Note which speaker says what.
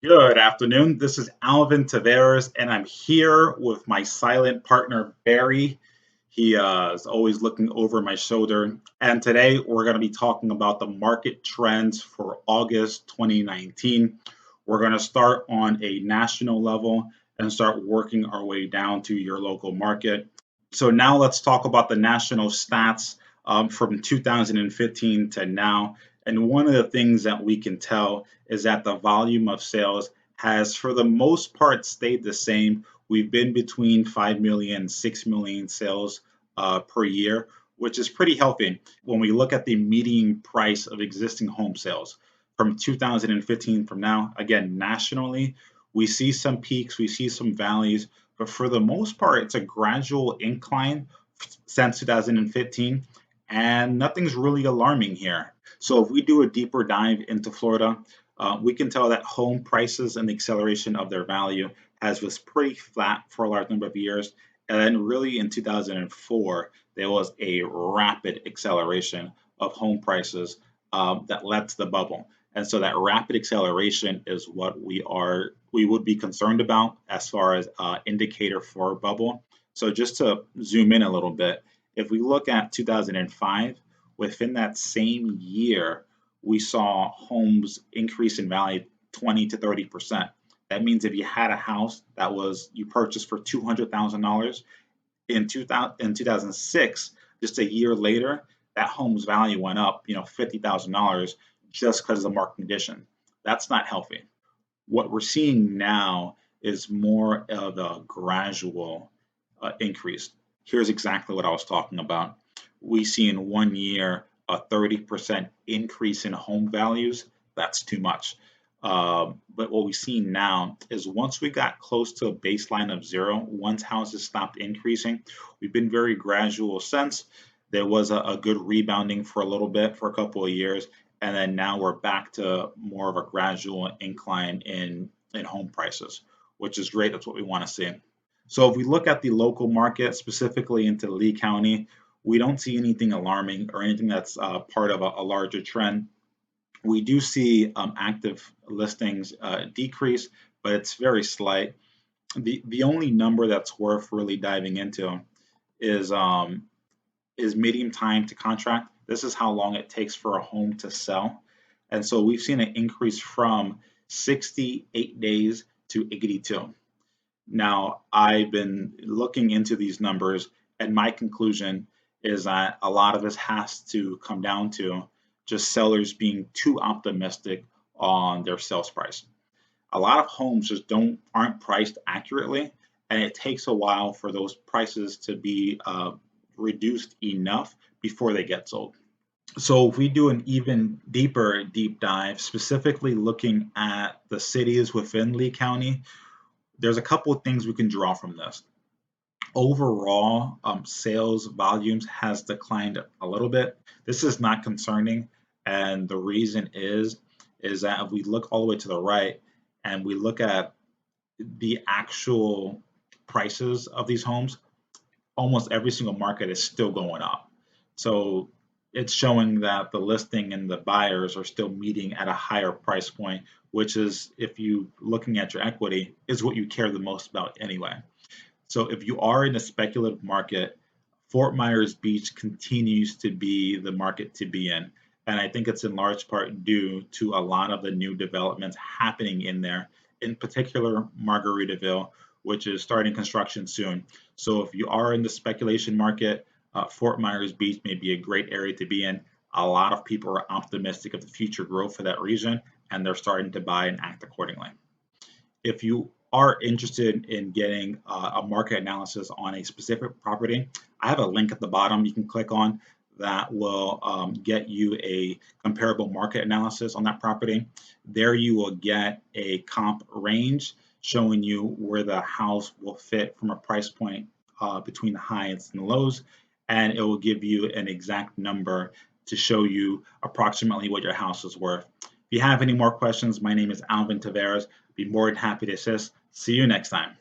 Speaker 1: Good afternoon. This is Alvin Taveras, and I'm here with my silent partner, Barry. He is always looking over my shoulder. And today we're going to be talking about the market trends for August 2019. We're going to start on a national level and start working our way down to your local market. So now let's talk about the national stats from 2015 to now. And one of the things that we can tell is that the volume of sales has, for the most part, stayed the same. We've been between 5 million, 6 million sales per year, which is pretty healthy when we look at the median price of existing home sales from 2015 from now. Again, nationally, we see some peaks, we see some valleys, but for the most part, it's a gradual incline since 2015, and nothing's really alarming here. So if we do a deeper dive into Florida, we can tell that home prices and the acceleration of their value has was pretty flat for a large number of years. And then really in 2004, there was a rapid acceleration of home prices that led to the bubble. And so that rapid acceleration is what we would be concerned about as far as indicator for a bubble. So just to zoom in a little bit, if we look at 2005, within that same year, we saw homes increase in value 20 to 30%. That means if you had a house that was you purchased for $200,000 in 2006, just a year later, that home's value went up, $50,000 just because of the market condition. That's not healthy. What we're seeing now is more of a gradual increase. Here's exactly what I was talking about. We see in 1 year a 30% increase in home values. That's too much. But what we see now is once we got close to a baseline of zero, once houses stopped increasing, we've been very gradual since. There was a good rebounding for a little bit for a couple of years, and then now we're back to more of a gradual incline in home prices, which is great. That's what we want to see. So if we look at the local market, specifically into Lee County, we don't see anything alarming or anything that's part of a larger trend. We do see active listings decrease, but it's very slight. The only number that's worth really diving into is median time to contract. This is how long it takes for a home to sell. And so we've seen an increase from 68 days to 82. Now, I've been looking into these numbers, and my conclusion is that a lot of this has to come down to just sellers being too optimistic on their sales price. A lot of homes just aren't priced accurately, and it takes a while for those prices to be reduced enough before they get sold. So if we do an even deeper deep dive, specifically looking at the cities within Lee County, there's a couple of things we can draw from this. Overall, sales volumes has declined a little bit. This is not concerning, and the reason is that if we look all the way to the right and we look at the actual prices of these homes, almost every single market is still going up. So it's showing that the listing and the buyers are still meeting at a higher price point, which is, if you looking at your equity, is what you care the most about anyway. So if you are in a speculative market, Fort Myers Beach continues to be the market to be in. And I think it's in large part due to a lot of the new developments happening in there, in particular Margaritaville, which is starting construction soon. So if you are in the speculation market, Fort Myers Beach may be a great area to be in. A lot of people are optimistic of the future growth for that region, and they're starting to buy and act accordingly. If you are interested in getting a market analysis on a specific property, I have a link at the bottom you can click on that will get you a comparable market analysis on that property. There you will get a comp range showing you where the house will fit from a price point between the highs and the lows, and it will give you an exact number to show you approximately what your house is worth. If you have any more questions, my name is Alvin Taveras. Be more than happy to assist. See you next time.